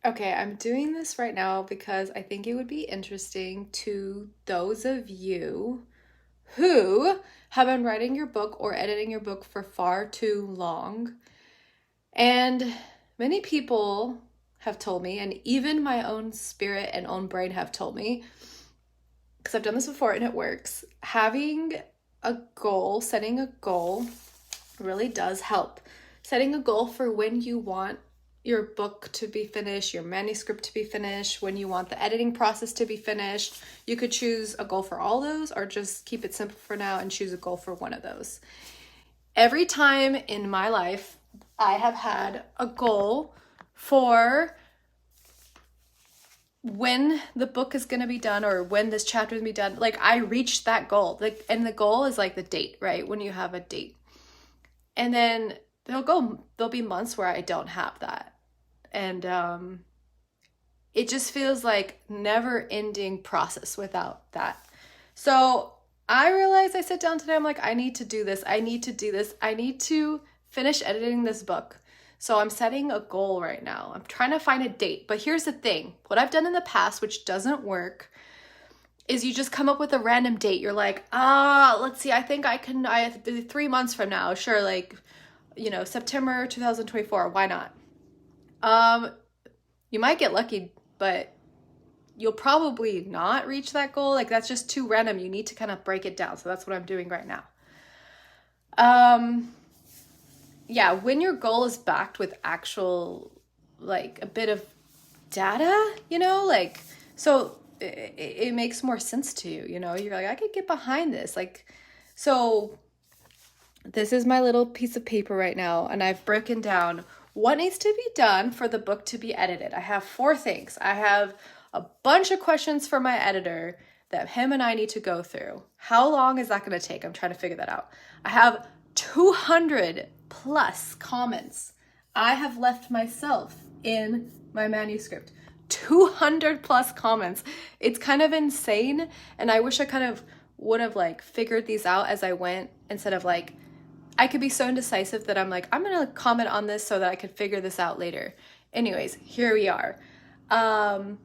Okay, I'm doing this right now because I think it would be interesting to those of you who have been writing your book or editing your book for far too long. And many people have told me, and even my own spirit and own brain have told me, because I've done this before and it works, having a goal, setting a goal really does help. Setting a goal for when you want your book to be finished, your manuscript to be finished, when you want the editing process to be finished. You could choose a goal for all those or just keep it simple for now and choose a goal for one of those. Every time in my life, I have had a goal for when the book is going to be done or when this chapter is going to be done. Like I reached that goal. And the goal is like the date, right? When you have a date. And then there'll be months where I don't have that. And it just feels like never ending process without that. So I realized I sit down today, I'm like, I need to do this. I need to do this. I need to finish editing this book. So I'm setting a goal right now. I'm trying to find a date. But here's the thing. What I've done in the past, which doesn't work, is you just come up with a random date. You're like, let's see, I think I have 3 months from now. Sure, like, September 2024. Why not? You might get lucky, but you'll probably not reach that goal. Like that's just too random. You need to kind of break it down. So that's what I'm doing right now. Yeah, when your goal is backed with actual, like a bit of data, so it makes more sense to you, you're like, I could get behind this. Like, so this is my little piece of paper right now, and I've broken down what needs to be done for the book to be edited. I have 4 things. I have a bunch of questions for my editor that him and I need to go through. How long is that going to take? I'm trying to figure that out. I have 200 plus comments I have left myself in my manuscript. 200 plus comments. It's kind of insane. And I wish I kind of would have like figured these out as I went, instead of like, I could be so indecisive that I'm like, I'm going to comment on this so that I could figure this out later. Anyways, here we are. I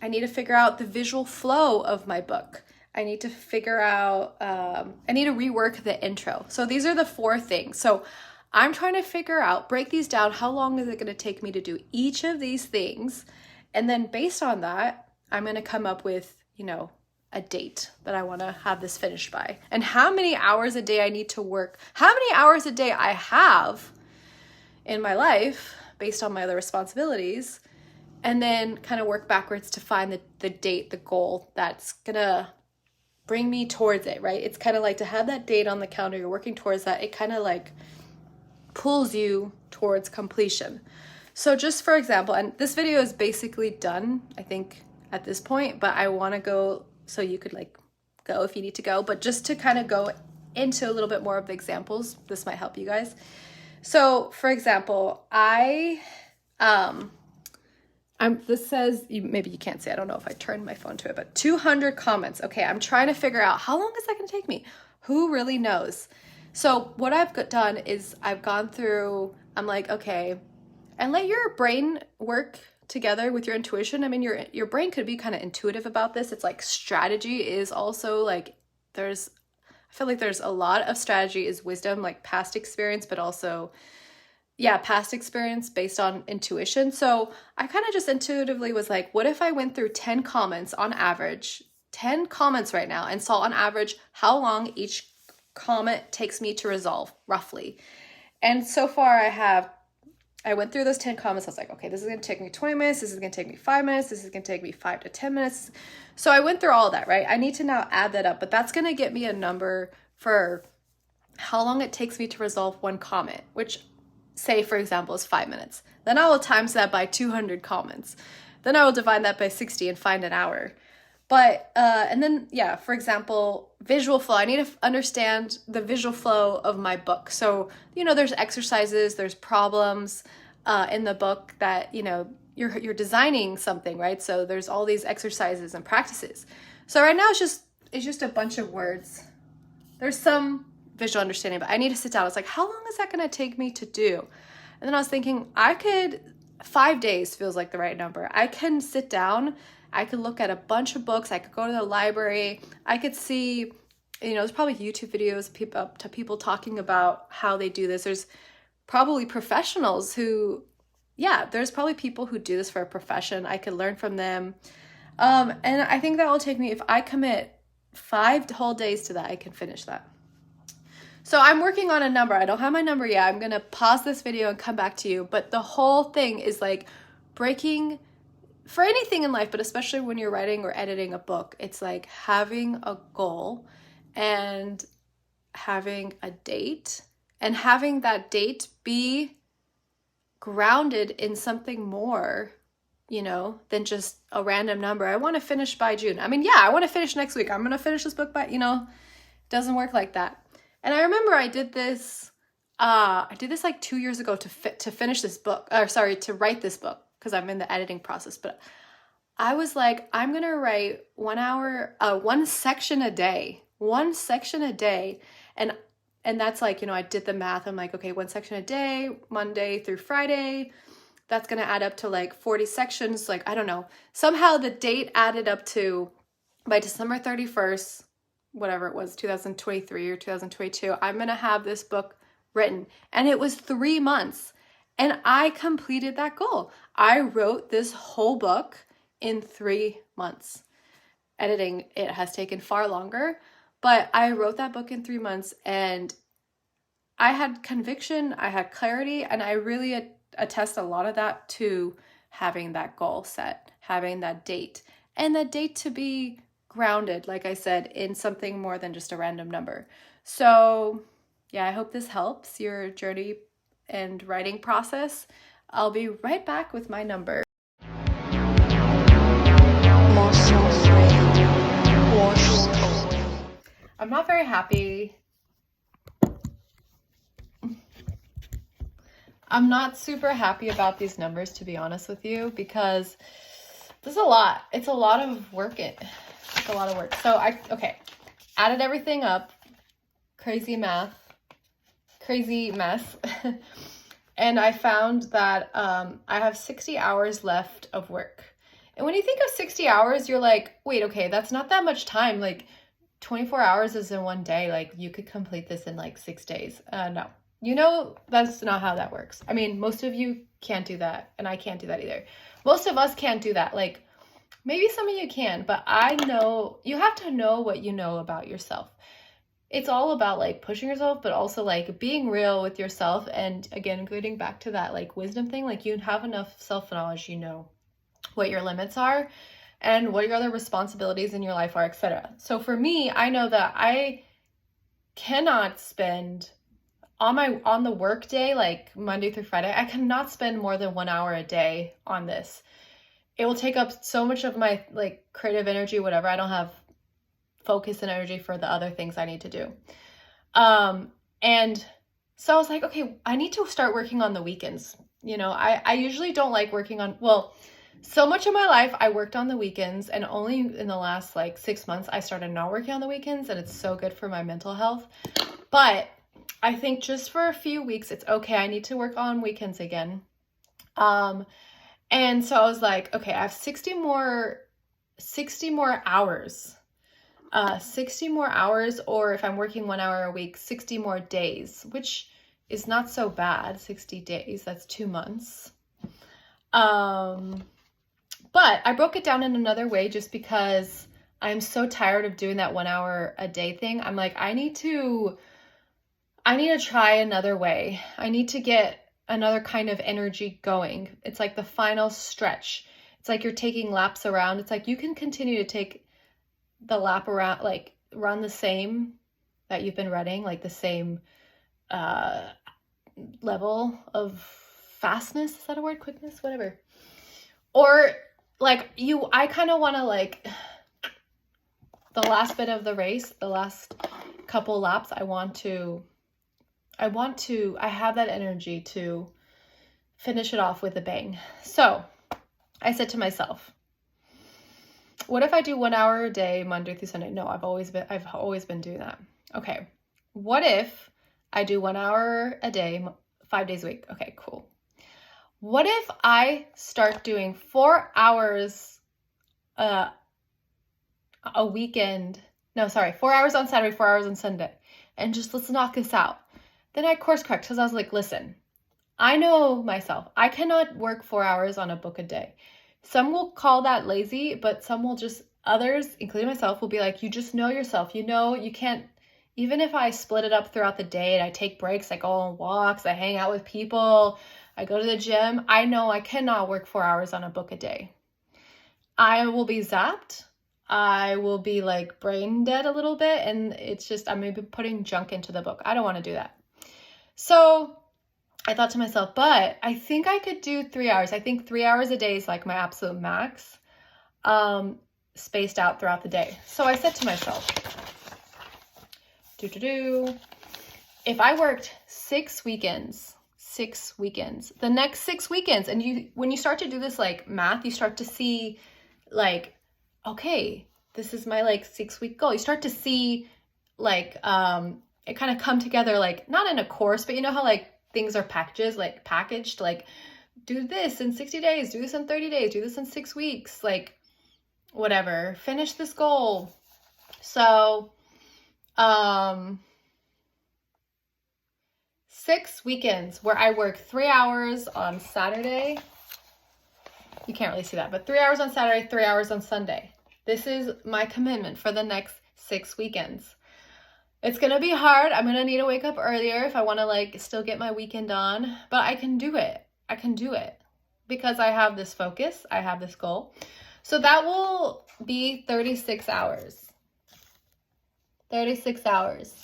need to figure out the visual flow of my book. I need to figure out, I need to rework the intro. So these are the 4 things. So I'm trying to figure out, break these down. How long is it going to take me to do each of these things? And then based on that, I'm going to come up with, a date that I want to have this finished by, and how many hours a day I need to work, how many hours a day I have in my life based on my other responsibilities, and then kind of work backwards to find the date, the goal that's gonna bring me towards it, right? It's kind of like to have that date on the calendar, you're working towards that, it kind of like pulls you towards completion. So just for example, and this video is basically done, I think, at this point, but I want to go so you could like go if you need to go, but just to kind of go into a little bit more of the examples, this might help you guys. So for example, this says, maybe you can't see, I don't know if I turned my phone to it, but 200 comments. Okay, I'm trying to figure out how long is that going to take me? Who really knows? So what I've done is I've gone through, I'm like, okay, and let your brain work together with your intuition. I mean, your brain could be kind of intuitive about this. It's like strategy is also like, I feel like there's a lot of strategy is wisdom, like past experience, but also, yeah, past experience based on intuition. So I kind of just intuitively was like, what if I went through 10 comments on average, 10 comments right now, and saw on average how long each comment takes me to resolve roughly. And so far I went through those 10 comments. I was like, okay, this is going to take me 20 minutes. This is going to take me 5 minutes. This is going to take me 5 to 10 minutes. So I went through all that, right? I need to now add that up, but that's going to get me a number for how long it takes me to resolve one comment, which say, for example, is 5 minutes. Then I will times that by 200 comments. Then I will divide that by 60 and find an hour. But, and then, yeah, for example, visual flow. I need to understand the visual flow of my book. So, there's exercises, there's problems in the book that, you're designing something, right? So there's all these exercises and practices. So right now it's just a bunch of words. There's some visual understanding, but I need to sit down. It's like, how long is that going to take me to do? And then I was thinking, I could 5 days feels like the right number. I can sit down, I could look at a bunch of books, I could go to the library, I could see, there's probably YouTube videos to people talking about how they do this. There's probably professionals who, there's probably people who do this for a profession. I could learn from them. And I think that will take me, if I commit 5 whole days to that, I can finish that. So I'm working on a number. I don't have my number yet. I'm going to pause this video and come back to you. But the whole thing is like breaking, for anything in life, but especially when you're writing or editing a book, it's like having a goal and having a date, and having that date be grounded in something more, than just a random number. I want to finish by June. I mean, I want to finish next week. I'm going to finish this book by, it doesn't work like that. And I remember I did this like 2 years ago to finish this book, to write this book, because I'm in the editing process. But I was like, I'm going to write 1 hour, one section a day. And that's like, I did the math. I'm like, okay, 1 section a day, Monday through Friday. That's going to add up to like 40 sections. Like, I don't know. Somehow the date added up to, by December 31st, whatever it was, 2023 or 2022, I'm going to have this book written. And it was 3 months. And I completed that goal. I wrote this whole book in 3 months. Editing, it has taken far longer. But I wrote that book in 3 months, and I had conviction, I had clarity, and I really attest a lot of that to having that goal set, having that date, and that date to be grounded, like I said, in something more than just a random number. So I hope this helps your journey and writing process. I'll be right back with my number. I'm not very happy. I'm not super happy about these numbers, to be honest with you, because there's a lot. It's a lot of work. It's a lot of work. So added everything up. Crazy math. Crazy mess. And I found that I have 60 hours left of work. And when you think of 60 hours, you're like, wait, okay, that's not that much time. Like, 24 hours is in one day. Like, you could complete this in like 6 days. No, that's not how that works. I mean, most of you can't do that, and I can't do that either. Most of us can't do that. Like, maybe some of you can, but I know you have to know what you know about yourself. It's all about like pushing yourself, but also like being real with yourself. And again, getting back to that like wisdom thing, like you have enough self-knowledge, what your limits are and what your other responsibilities in your life are, etc. So for me, I know that I cannot spend on the work day, like Monday through Friday, I cannot spend more than 1 hour a day on this. It will take up so much of my like creative energy, whatever. I don't have focus and energy for the other things I need to do. And so I was like, okay, I need to start working on the weekends. I usually don't like working on, so much of my life I worked on the weekends, and only in the last like 6 months I started not working on the weekends, and it's so good for my mental health. But I think just for a few weeks it's okay. I need to work on weekends again. And so I was like, okay, I have 60 more hours. 60 more hours, or if I'm working 1 hour a week, 60 more days, which is not so bad. 60 days, that's 2 months. But I broke it down in another way just because I'm so tired of doing that 1 hour a day thing. I'm like, I need to try another way. I need to get another kind of energy going. It's like the final stretch. It's like you're taking laps around. It's like you can continue to take the lap around, like run the same that you've been running, like the same level of fastness. Is that a word? Quickness? Whatever. Or like I kind of want to like the last bit of the race, the last couple laps, I have that energy to finish it off with a bang. So I said to myself, what if I do 1 hour a day, Monday through Sunday? No, I've always been doing that. Okay. What if I do 1 hour a day, 5 days a week? Okay, cool. What if I start doing 4 hours a weekend? No, sorry, 4 hours on Saturday, 4 hours on Sunday, and just let's knock this out. Then I course correct because I was like, listen, I know myself. I cannot work 4 hours on a book a day. Some will call that lazy, but some will just, others, including myself, will be like, you just know yourself. You know, you can't, even if I split it up throughout the day and I take breaks, I go on walks, I hang out with people, I go to the gym, I know I cannot work 4 hours on a book a day. I will be zapped. I will be like brain dead a little bit, and it's just, I'm maybe putting junk into the book. I don't want to do that. So I thought to myself, but I think I could do 3 hours. I think 3 hours a day is like my absolute max, spaced out throughout the day. So I said to myself, if I worked 6 weekends, the next 6 weekends, and when you start to do this like math, you start to see like, okay, this is my like 6-week goal. You start to see like, it kind of come together, like not in a course, but you know how like things are packaged, like do this in 60 days, do this in 30 days, do this in 6 weeks, like whatever, finish this goal. So, 6 weekends where I work 3 hours on Saturday. You can't really see that, but 3 hours on Saturday, 3 hours on Sunday. This is my commitment for the next 6 weekends. It's going to be hard. I'm going to need to wake up earlier if I want to like still get my weekend on, but I can do it. I can do it because I have this focus. I have this goal. So that will be 36 hours. 36 hours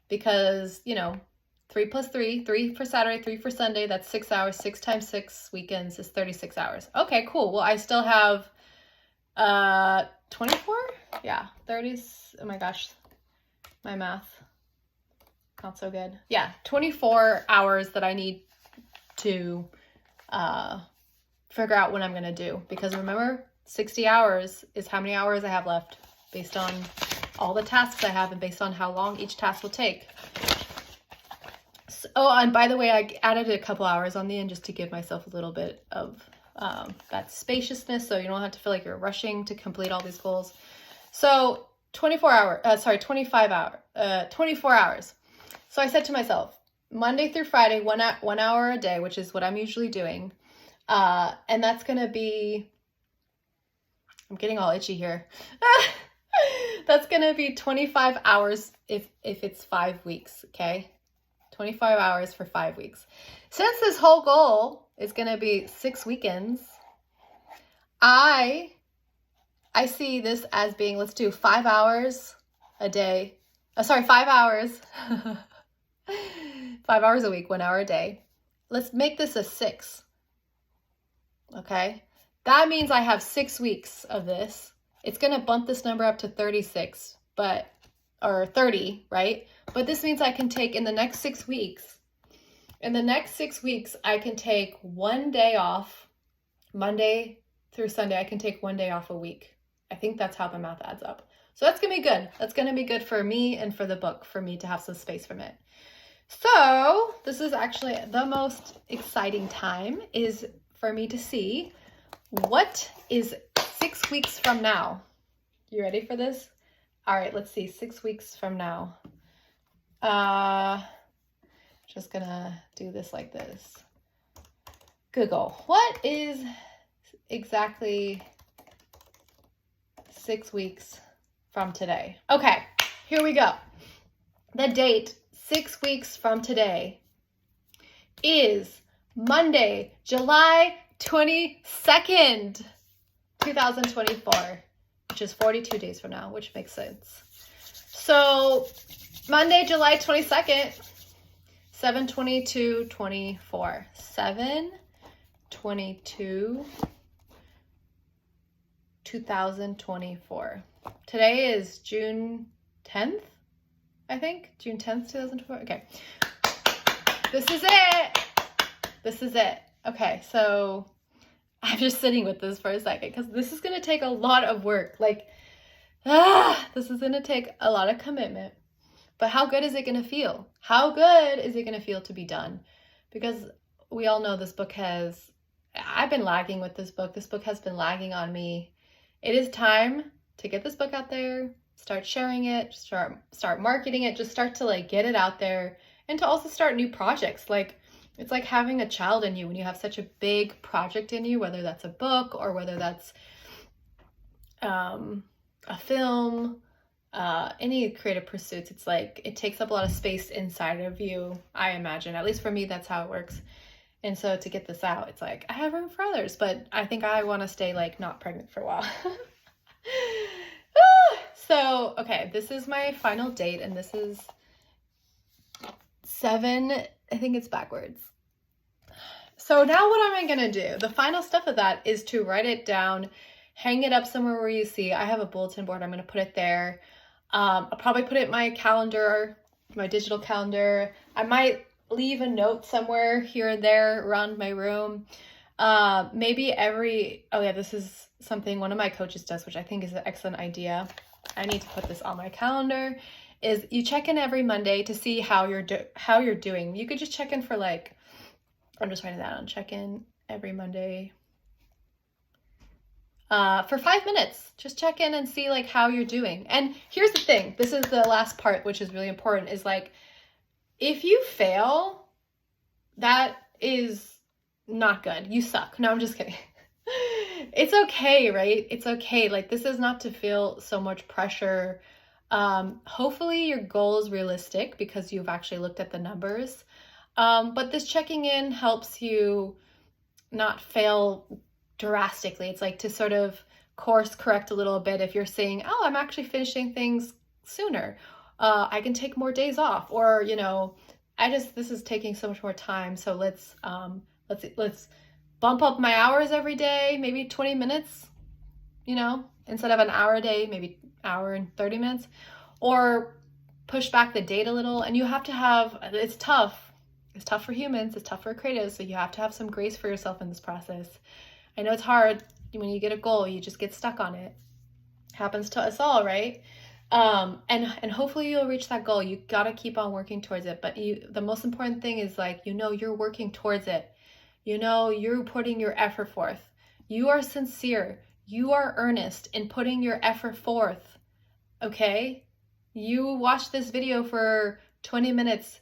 because, you know, 3 plus 3, 3 for Saturday, 3 for Sunday, that's 6 hours. 6 times 6 weekends is 36 hours. Okay, cool. Well, I still have 24? Yeah, 30. Oh my gosh. My math, not so good. Yeah, 24 hours that I need to figure out what I'm going to do. Because remember, 60 hours is how many hours I have left based on all the tasks I have and based on how long each task will take. So, oh, and by the way, I added a couple hours on the end just to give myself a little bit of that spaciousness so you don't have to feel like you're rushing to complete all these goals. So 24 hours. So I said to myself, Monday through Friday, 1 hour a day, which is what I'm usually doing. And that's going to be, I'm getting all itchy here. That's going to be 25 hours if it's 5 weeks. Okay. 25 hours for 5 weeks. Since this whole goal is going to be 6 weekends, I see this as being, let's do 5 hours a day. 5 hours. 5 hours a week, 1 hour a day. Let's make this a 6. Okay. That means I have 6 weeks of this. It's going to bump this number up to 36, or 30, right? But this means I can take in the next 6 weeks. In the next 6 weeks, I can take 1 day off. Monday through Sunday, I can take 1 day off a week. I think that's how the math adds up. So that's going to be good. That's going to be good for me and for the book, for me to have some space from it. So this is actually the most exciting time, is for me to see what is 6 weeks from now. You ready for this? All right, let's see. 6 weeks from now. Just gonna do this like this. Google, what is exactly 6 weeks from today? Okay, here we go. The date 6 weeks from today is Monday, July 22nd, 2024, which is 42 days from now, which makes sense. So Monday, July 22nd, 7/22/24. 7/22/2024. Today is June 10th, I think. June 10th, 2024. Okay. This is it. This is it. Okay, so I'm just sitting with this for a second because this is going to take a lot of work. This is going to take a lot of commitment. But how good is it going to feel? How good is it going to feel to be done? Because we all know this book has, I've been lagging with this book. This book has been lagging on me. It is time to get this book out there, start sharing it, start marketing it, just start to like get it out there, and to also start new projects. Like, it's like having a child in you when you have such a big project in you, whether that's a book or whether that's a film, any creative pursuits. It's like it takes up a lot of space inside of you, I imagine. At least for me, that's how it works. And so to get this out, it's like I have room for others, but I think I want to stay like not pregnant for a while. So, okay, this is my final date, and this is 7, I think it's backwards. So now what am I gonna do? The final step of that is to write it down, hang it up somewhere where you see. I have a bulletin board, I'm gonna put it there. I'll probably put it in my calendar, my digital calendar. I might leave a note somewhere here and there around my room. Maybe oh yeah, this is something one of my coaches does, which I think is an excellent idea. I need to put this on my calendar, is you check in every Monday to see how you're doing. You could just check in for like, I'm just writing that on, check in every Monday for 5 minutes. Just check in and see like how you're doing. And here's the thing, this is the last part, which is really important, is like, if you fail, that is not good. You suck. No, I'm just kidding. It's okay, right? It's okay. Like, this is not to feel so much pressure. Hopefully your goal is realistic because you've actually looked at the numbers. But this checking in helps you not fail drastically. It's like to sort of course correct a little bit. If you're saying, oh, I'm actually finishing things sooner, I can take more days off, or, you know, this is taking so much more time. So let's bump up my hours every day, maybe 20 minutes, you know, instead of an hour a day, maybe hour and 30 minutes, or push back the date a little. And you have to have, it's tough for humans, it's tough for creatives, so you have to have some grace for yourself in this process. I know it's hard when you get a goal, you just get stuck on it. Happens to us all, right? And hopefully you'll reach that goal. You gotta keep on working towards it. But the most important thing is, like, you know, you're working towards it. You know, you're putting your effort forth. You are sincere. You are earnest in putting your effort forth. Okay? You watch this video for 20 minutes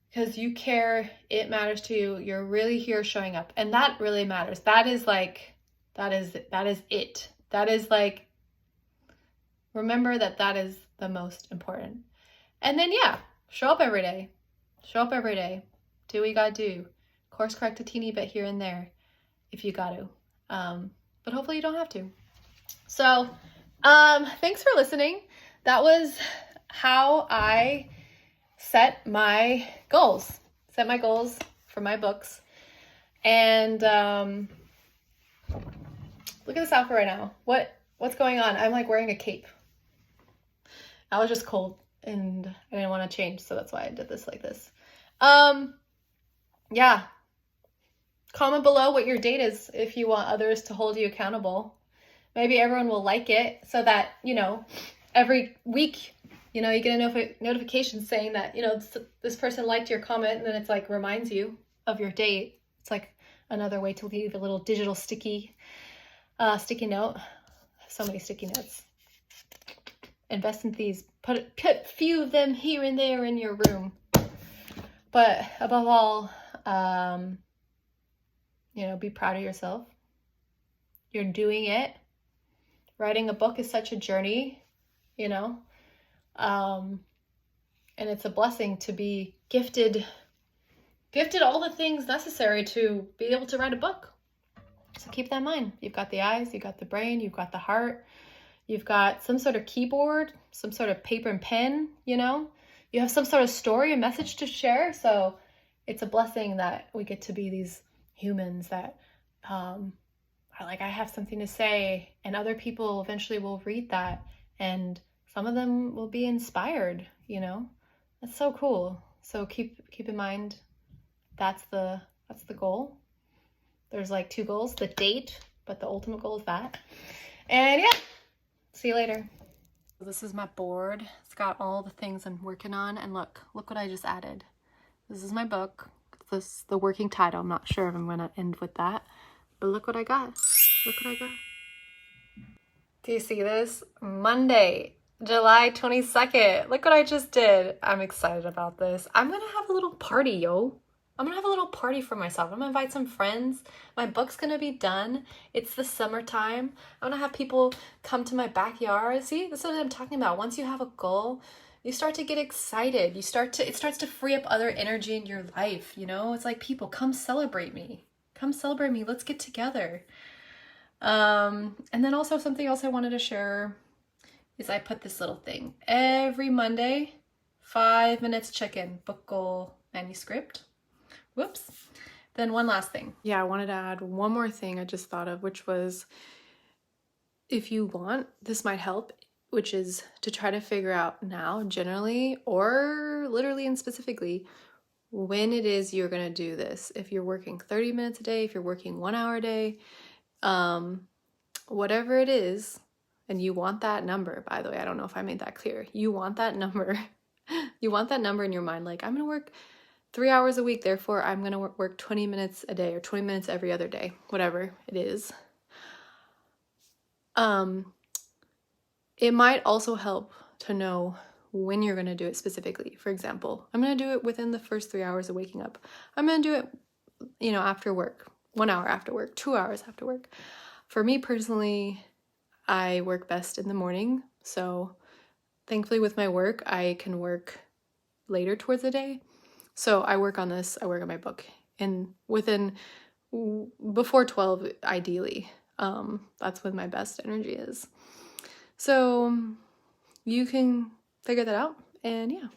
because you care. It matters to you. You're really here showing up. And that really matters. That is like, that is it. That is like, remember that is the most important. And then, yeah, show up every day. Show up every day. Do what you gotta do. Course correct a teeny bit here and there if you got to. But hopefully you don't have to. So, thanks for listening. That was how I set my goals for my books. And look at this outfit right now. What's going on? I'm like wearing a cape. I was just cold and I didn't want to change, so that's why I did this like this. Yeah. Comment below what your date is if you want others to hold you accountable. Maybe everyone will like it so that, you know, every week, you know, you get a notification saying that, you know, this person liked your comment, and then it's like reminds you of your date. It's like another way to leave a little digital sticky note. So many sticky notes. Invest in these. Put few of them here and there in your room. But above all, you know, be proud of yourself. You're doing it. Writing a book is such a journey, you know. And it's a blessing to be gifted all the things necessary to be able to write a book. So keep that in mind. You've got the eyes, you've got the brain, you've got the heart, you've got some sort of keyboard, some sort of paper and pen, you know. You have some sort of story, a message to share. So it's a blessing that we get to be these humans that are like, I have something to say, and other people eventually will read that, and some of them will be inspired, you know. That's so cool. So keep in mind that's the goal. There's like 2 goals, the date, but the ultimate goal is that. And yeah, see you later. This is my board. It's got all the things I'm working on, and look what I just added. This is my book. It's the working title. I'm not sure if I'm going to end with that, but look what I got. Look what I got. Do you see this? Monday, July 22nd. Look what I just did. I'm excited about this. I'm going to have a little party, yo. I'm going to have a little party for myself. I'm going to invite some friends. My book's going to be done. It's the summertime. I'm going to have people come to my backyard. See, this is what I'm talking about. Once you have a goal, you start to get excited. It starts to free up other energy in your life, you know? It's like, people, come celebrate me. Come celebrate me. Let's get together. And then also something else I wanted to share is I put this little thing every Monday, 5 minutes check-in, book goal manuscript. Whoops. Then one last thing. Yeah, I wanted to add one more thing I just thought of, which was, if you want, this might help, which is to try to figure out now, generally, or literally and specifically, when it is you're going to do this. If you're working 30 minutes a day, if you're working 1 hour a day, whatever it is, and you want that number, by the way, I don't know if I made that clear. You want that number. You want that number in your mind. Like, I'm going to work 3 hours a week, therefore I'm going to work 20 minutes a day or 20 minutes every other day, whatever it is. It might also help to know when you're going to do it specifically. For example, I'm going to do it within the first 3 hours of waking up. I'm going to do it, after work, 1 hour after work, 2 hours after work. For me personally, I work best in the morning. So thankfully with my work, I can work later towards the day. So I work on this, I work on my book, and before 12, ideally. That's when my best energy is. So you can figure that out, and yeah.